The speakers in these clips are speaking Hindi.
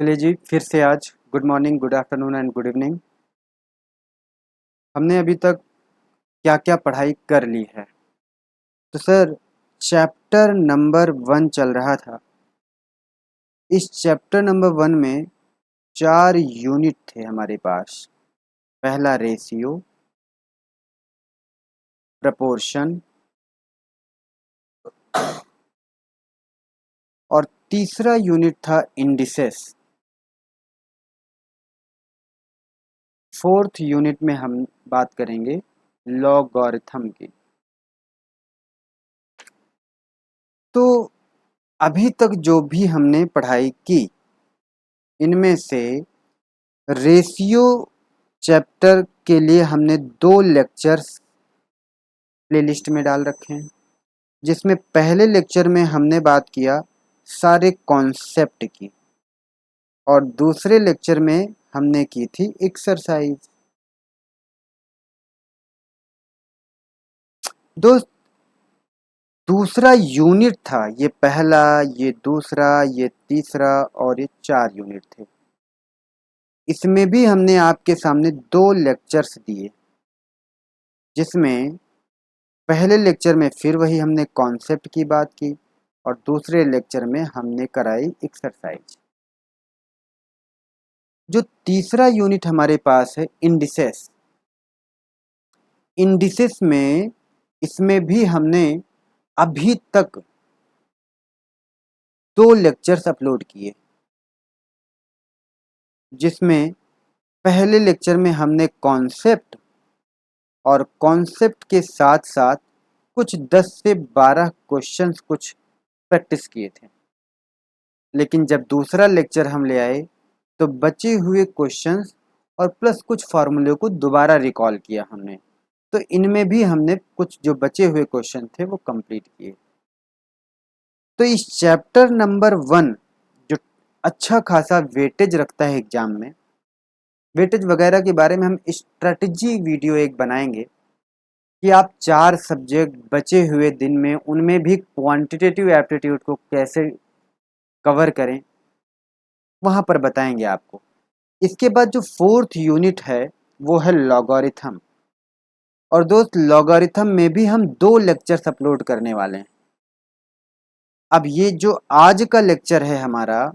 चलिए जी, फिर से आज good morning, good afternoon and good evening. हमने अभी तक क्या क्या पढ़ाई कर ली है। तो सर, चैप्टर नंबर 1 चल रहा था। इस चैप्टर नंबर 1 में 4 यूनिट थे हमारे पास। पहला रेशियो, प्रपोर्शन और तीसरा यूनिट था इंडिसेस। फोर्थ यूनिट में हम बात करेंगे लॉगरिथम की। तो अभी तक जो भी हमने पढ़ाई की, इनमें से रेशियो चैप्टर के लिए हमने 2 लेक्चर्स प्लेलिस्ट में डाल रखे हैं, जिसमें पहले लेक्चर में हमने बात किया सारे कॉन्सेप्ट की और दूसरे लेक्चर में हमने की थी एक्सरसाइज। दोस्त, दूसरा यूनिट था, ये पहला, ये दूसरा, ये तीसरा और ये 4 यूनिट थे। इसमें भी हमने आपके सामने 2 लेक्चर्स दिए, जिसमें पहले लेक्चर में फिर वही हमने कॉन्सेप्ट की बात की और दूसरे लेक्चर में हमने कराई एक्सरसाइज। जो तीसरा यूनिट हमारे पास है इंडिसेस। इंडिसेस में इसमें भी हमने अभी तक 2 लेक्चर्स अपलोड किए, जिसमें पहले लेक्चर में हमने कॉन्सेप्ट और कॉन्सेप्ट के साथ साथ कुछ 10 से 12 क्वेश्चंस कुछ प्रैक्टिस किए थे। लेकिन जब दूसरा लेक्चर हम ले आए तो बचे हुए क्वेश्चंस और प्लस कुछ फार्मूले को दोबारा रिकॉल किया हमने। तो इनमें भी हमने कुछ जो बचे हुए क्वेश्चन थे वो कंप्लीट किए। तो इस चैप्टर नंबर 1 जो अच्छा खासा वेटेज रखता है एग्जाम में, वेटेज वगैरह के बारे में हम स्ट्रेटजी वीडियो एक बनाएंगे कि आप 4 सब्जेक्ट बचे हुए दिन में उनमें भी क्वांटिटेटिव एप्टीट्यूड को कैसे कवर करें, वहाँ पर बताएंगे आपको। इसके बाद जो फोर्थ यूनिट है वो है लॉगरिथम। और दोस्त, लॉगरिथम में भी हम 2 लेक्चर्स अपलोड करने वाले हैं। अब ये जो आज का लेक्चर है हमारा,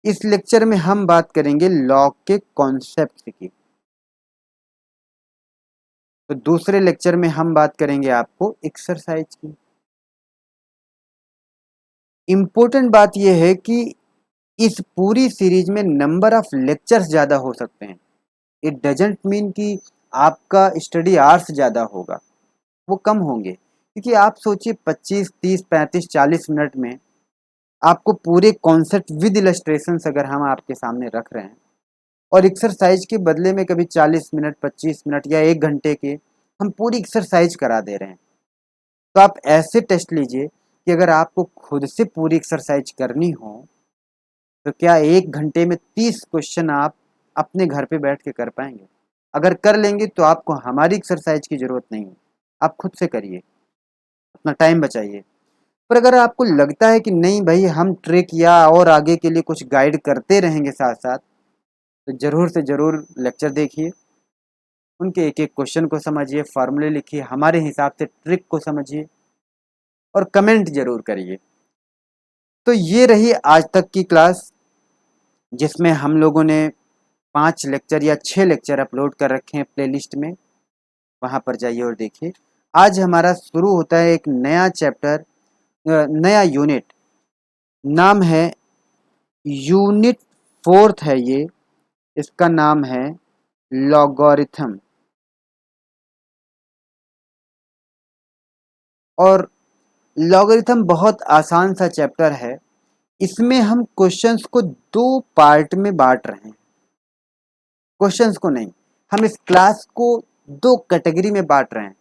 इस लेक्चर में हम बात करेंगे लॉग के कॉन्सेप्ट की। तो दूसरे लेक्चर में हम बात करेंगे आपको एक्सरसाइज की। इम्पोर्टेंट बात यह है कि इस पूरी सीरीज में नंबर ऑफ लेक्चर्स ज़्यादा हो सकते हैं। इट डजेंट मीन कि आपका स्टडी आवर्स ज़्यादा होगा, वो कम होंगे। क्योंकि आप सोचिए 25, 30, 35, 40 मिनट में आपको पूरे कॉन्सेप्ट विद इलस्ट्रेशंस अगर हम आपके सामने रख रहे हैं, और एक्सरसाइज के बदले में कभी 40 मिनट, 25 मिनट या 1 घंटे के हम पूरी एक्सरसाइज करा दे रहे हैं, तो आप ऐसे टेस्ट लीजिए कि अगर आपको खुद से पूरी एक्सरसाइज करनी हो तो क्या 1 घंटे में 30 क्वेश्चन आप अपने घर पे बैठ के कर पाएंगे? अगर कर लेंगे तो आपको हमारी एक्सरसाइज की ज़रूरत नहीं है, आप खुद से करिए, अपना टाइम बचाइए। पर अगर आपको लगता है कि नहीं भाई, हम ट्रिक या और आगे के लिए कुछ गाइड करते रहेंगे साथ साथ, तो ज़रूर से ज़रूर लेक्चर देखिए, उनके एक एक क्वेश्चन को समझिए, फार्मूले लिखिए, हमारे हिसाब से ट्रिक को समझिए और कमेंट ज़रूर करिए। तो ये रही आज तक की क्लास, जिसमें हम लोगों ने 5 लेक्चर या 6 लेक्चर अपलोड कर रखे हैं प्लेलिस्ट में, वहाँ पर जाइए और देखिए। आज हमारा शुरू होता है एक नया चैप्टर, नया यूनिट। नाम है यूनिट 4th है ये, इसका नाम है लॉगरिथम। और लॉगरिथम बहुत आसान सा चैप्टर है। इसमें हम क्वेश्चंस को 2 पार्ट में बांट रहे हैं। क्वेश्चंस को नहीं, हम इस क्लास को 2 कैटेगरी में बांट रहे हैं।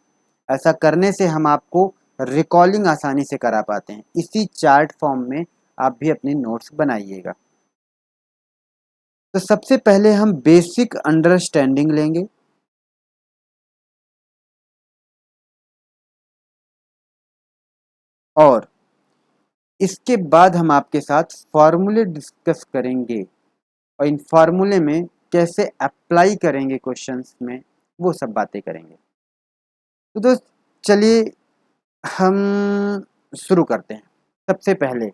ऐसा करने से हम आपको रिकॉलिंग आसानी से करा पाते हैं। इसी चार्ट फॉर्म में आप भी अपने नोट्स बनाइएगा। तो सबसे पहले हम बेसिक अंडरस्टैंडिंग लेंगे, और इसके बाद हम आपके साथ फॉर्मूले डिस्कस करेंगे और इन फार्मूले में कैसे अप्लाई करेंगे क्वेश्चंस में, वो सब बातें करेंगे। तो दोस्त चलिए हम शुरू करते हैं। सबसे पहले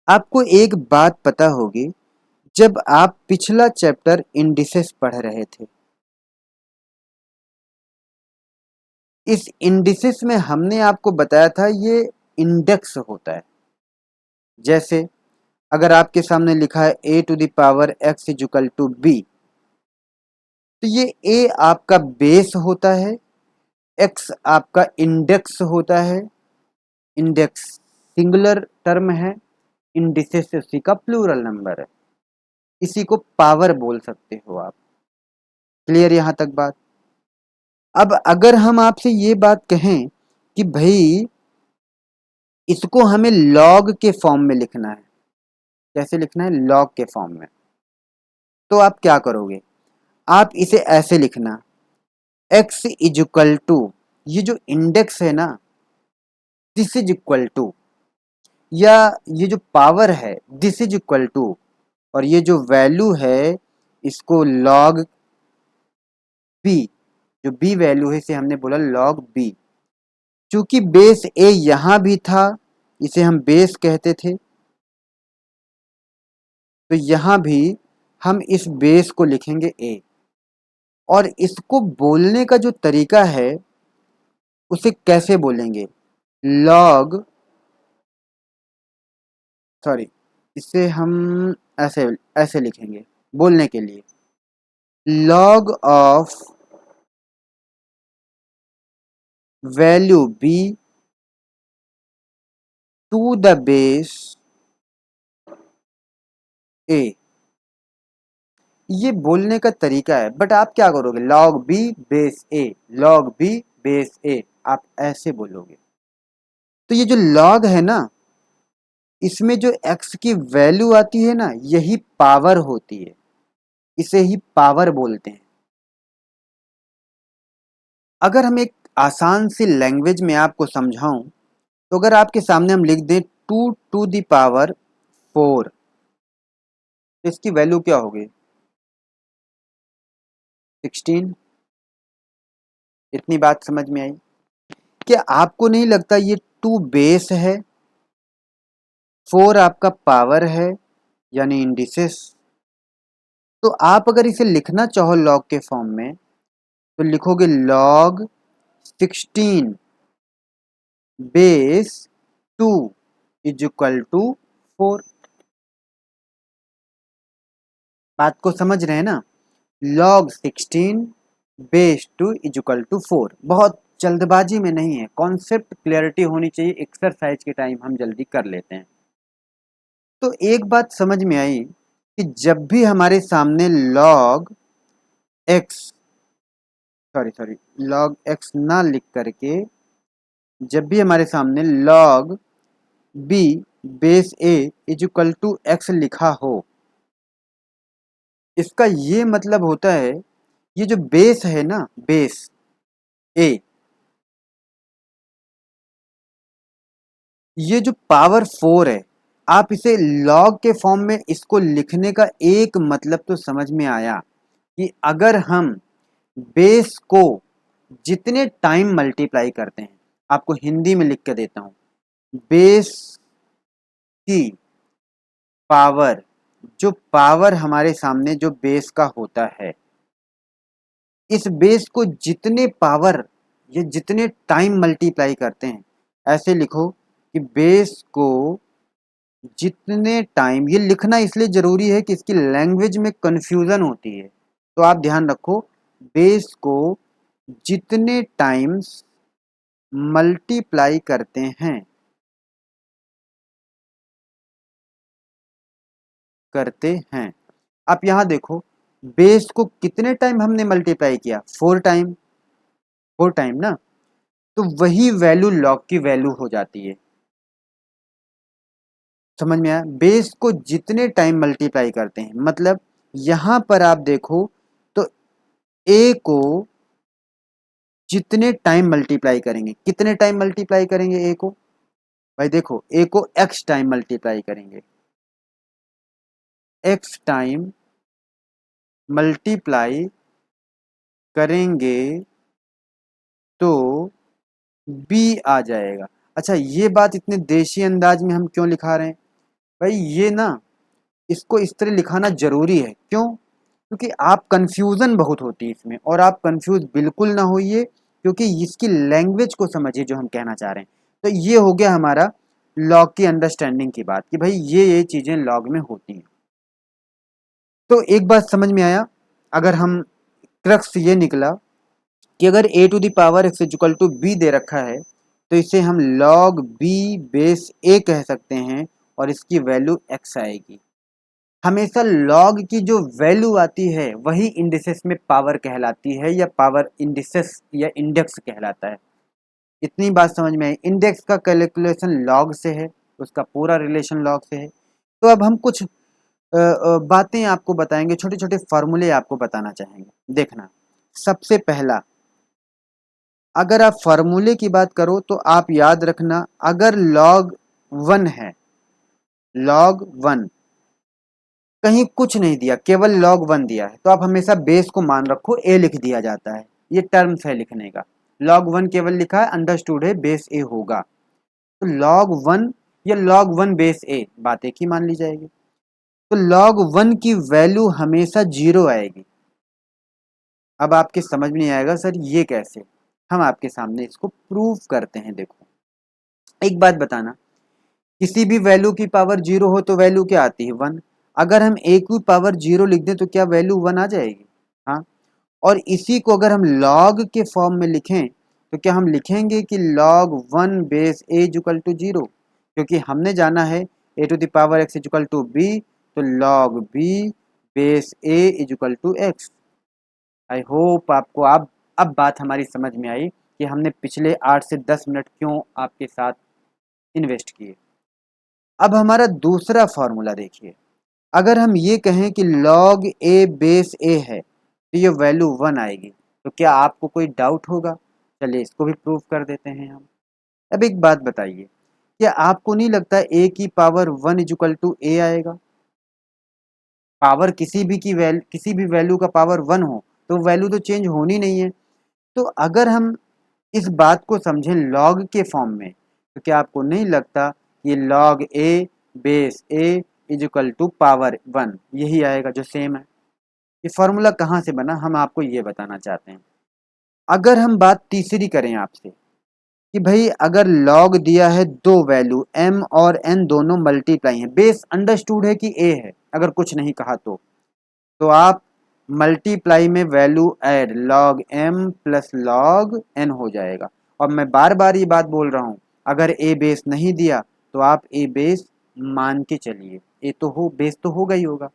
आपको एक बात पता होगी, जब आप पिछला चैप्टर इंडिसेस पढ़ रहे थे, इस इंडिसेस में हमने आपको बताया था ये इंडेक्स होता है। जैसे अगर आपके सामने लिखा है a⁴x = b, तो ये a आपका बेस होता है, x आपका इंडेक्स होता है। इंडेक्स सिंगुलर टर्म है, इंडिसेस उसी का प्लूरल नंबर है। इसी को पावर बोल सकते हो आप। क्लियर यहां तक बात? अब अगर हम आपसे ये बात कहें कि भाई इसको हमें लॉग के फॉर्म में लिखना है, कैसे लिखना है? लॉग के फॉर्म में। तो आप क्या करोगे? आप इसे ऐसे लिखना, x = ये जो इंडेक्स है ना, दिस इज इक्वल टू, या ये जो पावर है दिस इज इक्वल टू, और ये जो वैल्यू है इसको लॉग बी, जो बी वैल्यू है इसे हमने बोला लॉग बी। चूंकि बेस ए यहां भी था, इसे हम बेस कहते थे, तो यहां भी हम इस बेस को लिखेंगे ए। और इसको बोलने का जो तरीका है उसे कैसे बोलेंगे? लॉग, सॉरी, इसे हम ऐसे ऐसे लिखेंगे बोलने के लिए, log of value b to the base a. ये बोलने का तरीका है, बट आप क्या करोगे? Log b base a, log b base a, आप ऐसे बोलोगे। तो ये जो लॉग है ना, इसमें जो x की वैल्यू आती है ना, यही पावर होती है, इसे ही पावर बोलते हैं। अगर हम एक आसान सी लैंग्वेज में आपको समझाऊं, तो अगर आपके सामने हम लिख दें 2⁴, तो इसकी वैल्यू क्या होगी? 16। इतनी बात समझ में आई? क्या आपको नहीं लगता ये 2 बेस है, 4 आपका पावर है, यानी इंडिसेस? तो आप अगर इसे लिखना चाहो लॉग के फॉर्म में, तो लिखोगे लॉग 16 बेस 2 = 4। बात को समझ रहे हैं ना? Log 16 base 2 = 4। बहुत जल्दबाजी में नहीं है, कॉन्सेप्ट क्लैरिटी होनी चाहिए, एक्सरसाइज के टाइम हम जल्दी कर लेते हैं। तो एक बात समझ में आई कि जब भी हमारे सामने log x, sorry log x ना लिख करके, जब भी हमारे सामने लॉग बी बेस ए = x लिखा हो, इसका ये मतलब होता है ये जो बेस है ना, बेस ए, ये जो पावर 4 है, आप इसे लॉग के फॉर्म में इसको लिखने का एक मतलब तो समझ में आया कि अगर हम बेस को जितने टाइम मल्टीप्लाई करते हैं, आपको हिंदी में लिख के देता हूं, बेस की पावर, जो पावर हमारे सामने जो बेस का होता है, इस बेस को जितने पावर या जितने टाइम मल्टीप्लाई करते हैं, ऐसे लिखो कि बेस को जितने टाइम, ये लिखना इसलिए जरूरी है कि इसकी लैंग्वेज में कंफ्यूजन होती है, तो आप ध्यान रखो, बेस को जितने टाइम्स मल्टीप्लाई करते हैं। आप यहां देखो, बेस को कितने टाइम हमने मल्टीप्लाई किया? 4 टाइम, 4 टाइम ना, तो वही वैल्यू लॉग की वैल्यू हो जाती है। समझ में आया? बेस को जितने टाइम मल्टीप्लाई करते हैं, मतलब यहां पर आप देखो तो ए को जितने टाइम मल्टीप्लाई करेंगे, कितने टाइम मल्टीप्लाई करेंगे ए को? भाई देखो ए को x टाइम मल्टीप्लाई करेंगे, x टाइम मल्टीप्लाई करेंगे तो b आ जाएगा। अच्छा ये बात इतने देशी अंदाज में हम क्यों लिखा रहे हैं भाई, ये ना इसको इस तरह लिखाना जरूरी है। क्यों? क्योंकि आप कंफ्यूजन बहुत होती है इसमें, और आप कंफ्यूज बिल्कुल ना होइए, क्योंकि इसकी लैंग्वेज को समझिए जो हम कहना चाह रहे हैं। तो ये हो गया हमारा लॉग की अंडरस्टैंडिंग की बात कि भाई ये चीजें लॉग में होती हैं। तो एक बात समझ में आया, अगर हम क्रक्स ये निकला कि अगर a to the power x equal to b दे रखा है तो इसे हम log b बेस a कह सकते हैं, और इसकी वैल्यू x आएगी। हमेशा लॉग की जो वैल्यू आती है वही इंडिसेस में पावर कहलाती है, या पावर इंडिसेस या इंडेक्स कहलाता है। इतनी बात समझ में आई। इंडेक्स का कैलकुलेशन लॉग से है, उसका पूरा रिलेशन लॉग से है। तो अब हम कुछ बातें आपको बताएंगे, छोटे छोटे फॉर्मूले आपको बताना चाहेंगे। देखना, सबसे पहला, अगर आप फॉर्मूले की बात करो तो आप याद रखना, अगर लॉग 1 है, लॉग 1 कहीं कुछ नहीं दिया, केवल log 1 दिया है, तो आप हमेशा बेस को मान रखो a लिख दिया जाता है। ये टर्म्स है लिखने का। log 1 केवल लिखा है, अंडरस्टूड है बेस a होगा, तो log 1 या log 1 बेस a बात एक ही मान ली जाएगी। तो log 1 की वैल्यू हमेशा 0 आएगी। अब आपके समझ में नहीं आएगा सर ये कैसे, हम आपके सामने इसको प्रूव करते हैं। देखो एक बात बताना, किसी भी वैल्यू की पावर 0 हो तो वैल्यू क्या आती है 1। अगर हम a की पावर 0 लिख दें तो क्या वैल्यू 1 आ जाएगी? हाँ। और इसी को अगर हम log के फॉर्म में लिखें तो क्या हम लिखेंगे कि log 1 base a equal to 0, क्योंकि हमने जाना है a to the power x equal to b, तो log b base a equal to x। I hope आपको अब बात हमारी समझ में आई कि हमने पिछले 8 से 10 मिनट क्यों आपके साथ इन्वेस्ट किए। अब हमारा दूसरा फॉर्मूला देखिए, अगर हम ये कहें कि log a बेस a है तो ये वैल्यू 1 आएगी, तो क्या आपको कोई डाउट होगा? चलिए इसको भी प्रूव कर देते हैं हम। अब एक बात बताइए, क्या आपको नहीं लगता a की पावर 1 इक्वल टू a आएगा? पावर किसी भी वैल्यू का पावर 1 हो तो वैल्यू तो चेंज होनी नहीं है। तो अगर हम इस बात को समझें लॉग के फॉर्म में, तो क्या आपको नहीं लगता ये log a base a equal to power 1 यही आएगा जो सेम है? ये फॉर्मूला कहाँ से बना हम आपको ये बताना चाहते हैं। अगर हम बात तीसरी करें आपसे कि भाई अगर लॉग दिया है दो वैल्यू m और n दोनों मल्टीप्लाई हैं, बेस अंडरस्टूड है कि a है, अगर कुछ नहीं कहा तो आप मल्टीप्लाई में value add log m plus log n हो जाएगा। और मैं बार बार ये बात बोल रहा हूँ, अगर a बेस नहीं दिया तो आप a बेस मान के चलिए, a तो हो बेस तो होगा ही होगा।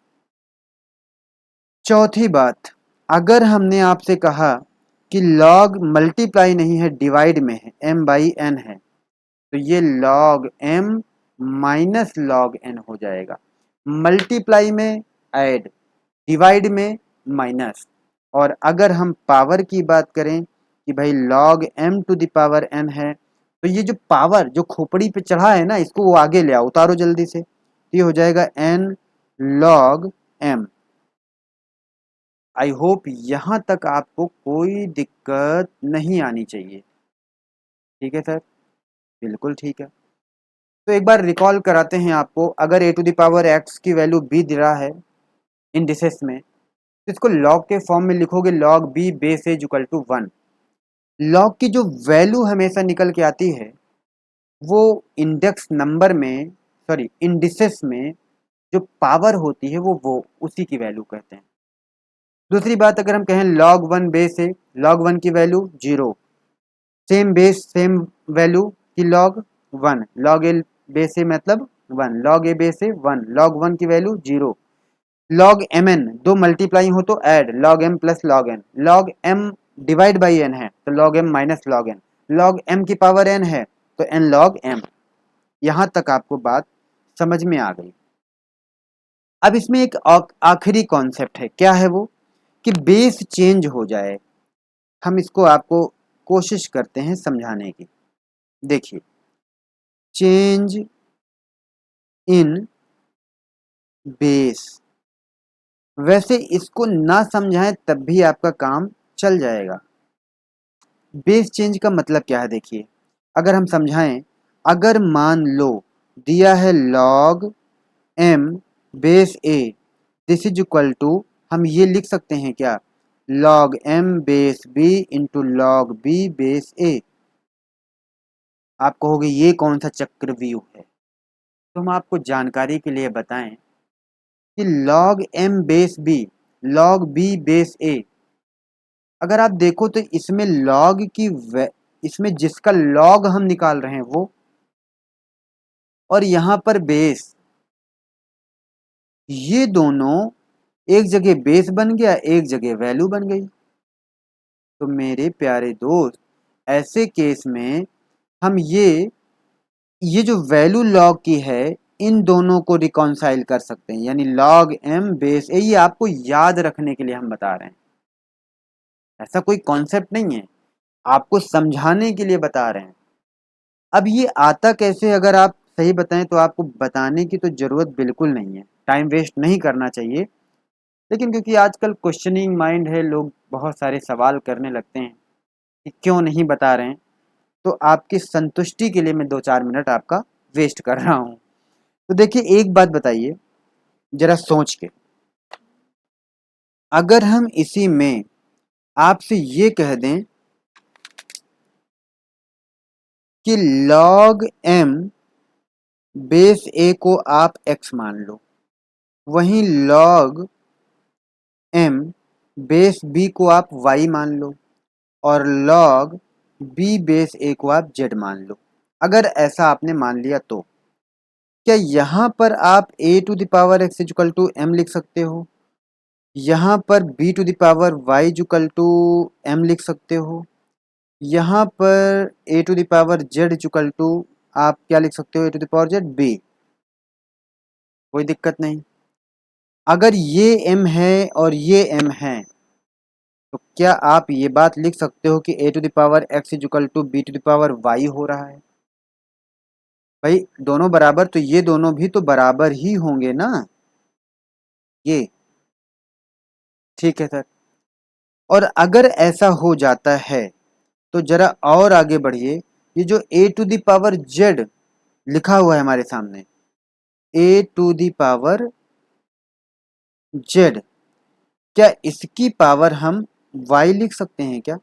चौथी बात, अगर हमने आपसे कहा कि log मल्टीप्लाई नहीं है डिवाइड में है, m बाई n है, तो ये log m minus log n हो जाएगा। मल्टीप्लाई में ऐड, डिवाइड में माइनस। और अगर हम पावर की बात करें कि भाई log m to the power n है, तो ये जो पावर जो खोपड़ी पे चढ़ा है ना, इसको वो आगे ले आओ, उतारो जल्दी से, ये हो जाएगा n log m। I hope यहाँ तक आपको कोई दिक्कत नहीं आनी चाहिए। ठीक है सर? बिल्कुल ठीक है। तो एक बार रिकॉल कराते हैं आपको, अगर a to the power x की वैल्यू b दे रहा है इंडिसेस में, तो इसको लॉग के फॉर्म में लिखोगे log b base a equal to 1। Log की जो वैल्यू हमेशा निकल के आती है वो इंडेक्स नंबर में, सॉरी इंडिसेस में जो पावर होती है वो उसी की वैल्यू कहते हैं। दूसरी बात, अगर हम कहें log 1 बेस है, log 1 की value 0, same base same value की log 1, log a बेस है मतलब 1, log a बेस है 1, log 1 की वैल्यू 0। log mn दो मल्टीप्लाई हो तो add log m plus log n, log m divide by n है तो log m minus log n, log m की पावर n है तो n log m। यहाँ तक आपको बात समझ में आ गई। अब इसमें एक आखिरी कॉन्सेप्ट है, क्या है वो? कि बेस चेंज हो जाए। हम इसको आपको कोशिश करते हैं समझाने की। देखिए चेंज इन बेस। वैसे इसको ना समझाएं तब भी आपका काम चल जाएगा। बेस चेंज का मतलब क्या है देखिए, अगर हम समझाएं, अगर मान लो दिया है log m base a, this is equal to, हम ये लिख सकते हैं क्या, log m base b into log b base a। आप कहोगे ये कौन सा चक्रव्यूह है, तो हम आपको जानकारी के लिए बताएं कि log m base b log b base a, अगर आप देखो तो इसमें log की इसमें जिसका log हम निकाल रहे हैं वो, और यहां पर बेस, ये दोनों एक जगह बेस बन गया, एक जगह वैल्यू बन गई। तो मेरे प्यारे दोस्त, ऐसे केस में हम ये जो वैल्यू लॉग की है, इन दोनों को रिकॉन्साइल कर सकते हैं, यानी log m बेस a। ये आपको याद रखने के लिए हम बता रहे हैं, ऐसा कोई कॉन्सेप्ट नहीं है, आपको समझाने के लिए बता रहे हैं। अब ये आता कैसे, अगर आप सही बताएं तो आपको बताने की तो जरूरत बिल्कुल नहीं है, टाइम वेस्ट नहीं करना चाहिए। लेकिन क्योंकि आजकल क्वेश्चनिंग माइंड है, लोग बहुत सारे सवाल करने लगते हैं कि क्यों नहीं बता रहे हैं, तो आपकी संतुष्टि के लिए मैं 2-4 मिनट आपका वेस्ट कर रहा हूँ। तो देखिए एक बात बताइए जरा सोच के, अगर हम इसी में आपसे ये कह दें कि log m बेस a को आप x मान लो, वहीं log m बेस b को आप y मान लो, और log b बेस a को आप z मान लो। अगर ऐसा आपने मान लिया तो क्या यहाँ पर आप a to the power x equal to m लिख सकते हो, यहाँ पर b to the power y equal to m लिख सकते हो, यहाँ पर a to the power z equal to आप क्या लिख सकते हो, a to the power z b, कोई दिक्कत नहीं। अगर ये m है और ये m है, तो क्या आप ये बात लिख सकते हो कि a to the power x equal to b to the power y हो रहा है। भाई दोनों बराबर, तो ये दोनों भी तो बराबर ही होंगे ना, ये ठीक है सर। और अगर ऐसा हो जाता है तो जरा और आगे बढ़िए, ये जो a to the power z लिखा हुआ है हमारे सामने, a to the power z, क्या इसकी पावर हम y लिख सकते हैं क्या?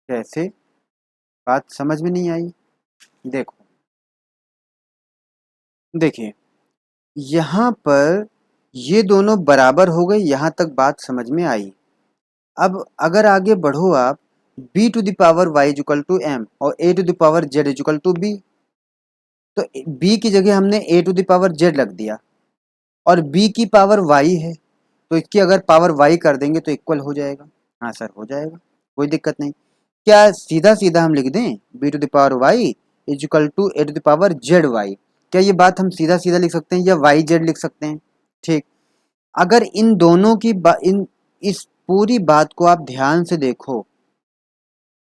कैसे, बात समझ में नहीं आई। देखो देखिए, यहाँ पर ये दोनों बराबर हो गए, यहाँ तक बात समझ में आई। अब अगर आगे बढ़ो आप, b to the power y equal to m और a to the power z equal to b, तो b की जगह हमने a to the power z रख दिया, और b की पावर y है, तो इसकी अगर पावर y कर देंगे तो इक्वल हो जाएगा। हाँ सर हो जाएगा, कोई दिक्कत नहीं। क्या सीधा सीधा हम लिख दें b to the power y is equal to a to the power z y, क्या ये बात हम सीधा सीधा लिख सकते हैं या वाई जेड लिख सकते हैं? ठीक। अगर इन दोनों की इस पूरी बात को आप ध्यान से देखो,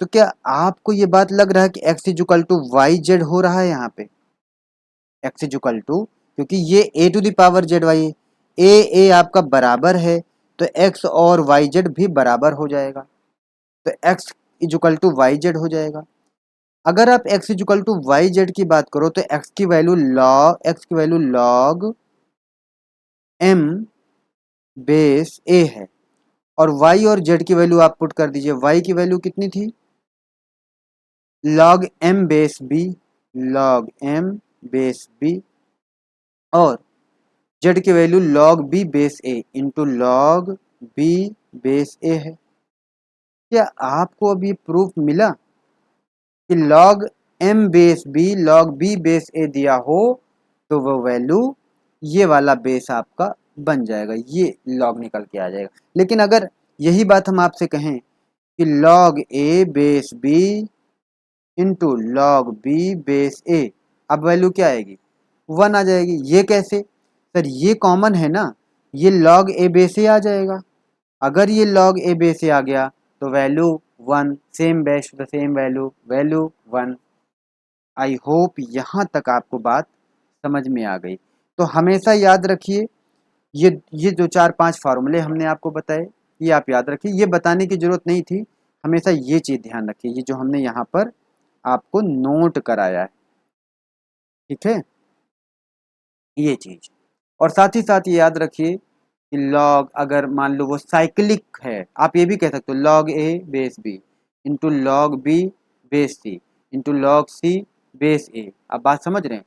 तो क्या आपको ये बात लग रहा है कि x is equal to y z हो रहा है यहाँ पे? x इज इक्वल टू, क्योंकि ये a to the power z y है, a आपका बराबर है, तो x और वाई जेड भी बराबर हो जाएगा, तो x is equal to y z हो जाएगा। अगर आप x is equal to y z की बात करो तो x की value log m base a है, और y और z की वैल्यू आप पुट कर दीजिए, y की वैल्यू कितनी थी, log m base b, log m base b, और z की value log b base a into log b base a है। क्या आपको अब ये प्रूफ मिला कि log m base b log b base a दिया हो तो वो वैल्यू ये वाला बेस आपका बन जाएगा, ये log निकल के आ जाएगा। लेकिन अगर यही बात हम आपसे कहें कि log a base b into log b base a, अब वैल्यू क्या आएगी, 1 आ जाएगी। ये कैसे सर, ये कॉमन है ना, ये log a बेस a आ जाएगा। अगर ये log a बेस a आ गया तो value 1, same base the same value, value 1। I hope यहाँ तक आपको बात समझ में आ गई। तो हमेशा याद रखिए, ये जो 4-5 फार्मूले हमने आपको बताए, ये आप याद रखिए। ये बताने की ज़रूरत नहीं थी, हमेशा ये चीज़ ध्यान रखिए, ये जो हमने यहाँ पर आपको नोट कराया है, ठीक है, ये चीज़। और साथ ही साथ ये याद रखिए कि लॉग अगर मान लो वो साइक्लिक है, आप ये भी कह सकते हो log a base b into log b base c into log c base a. आप बात समझ रहे हैं,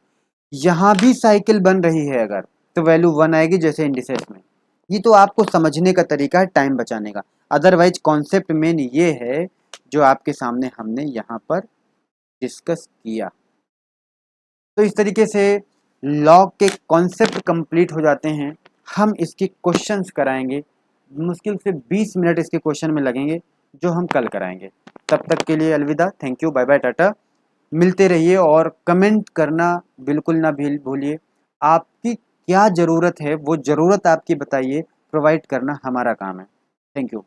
यहाँ भी साइकिल बन रही है अगर, तो वैल्यू 1 आएगी जैसे इंडिसेस में। ये तो आपको समझने का तरीका है टाइम बचाने का, अदरवाइज कॉन्सेप्ट मेन ये है जो आपके सामने हमने यहाँ पर डिस्कस किया। तो इस तरीके से लॉग के कॉन्सेप्ट कंप्लीट हो जाते हैं। हम इसके क्वेश्चंस कराएंगे, मुश्किल से 20 मिनट इसके क्वेश्चन में लगेंगे, जो हम कल कराएंगे। तब तक के लिए अलविदा, thank you, bye bye, tata. मिलते रहिए और कमेंट करना बिल्कुल ना भूलिए। आपकी क्या ज़रूरत है वो ज़रूरत आपकी बताइए, प्रोवाइड करना हमारा काम है। Thank you.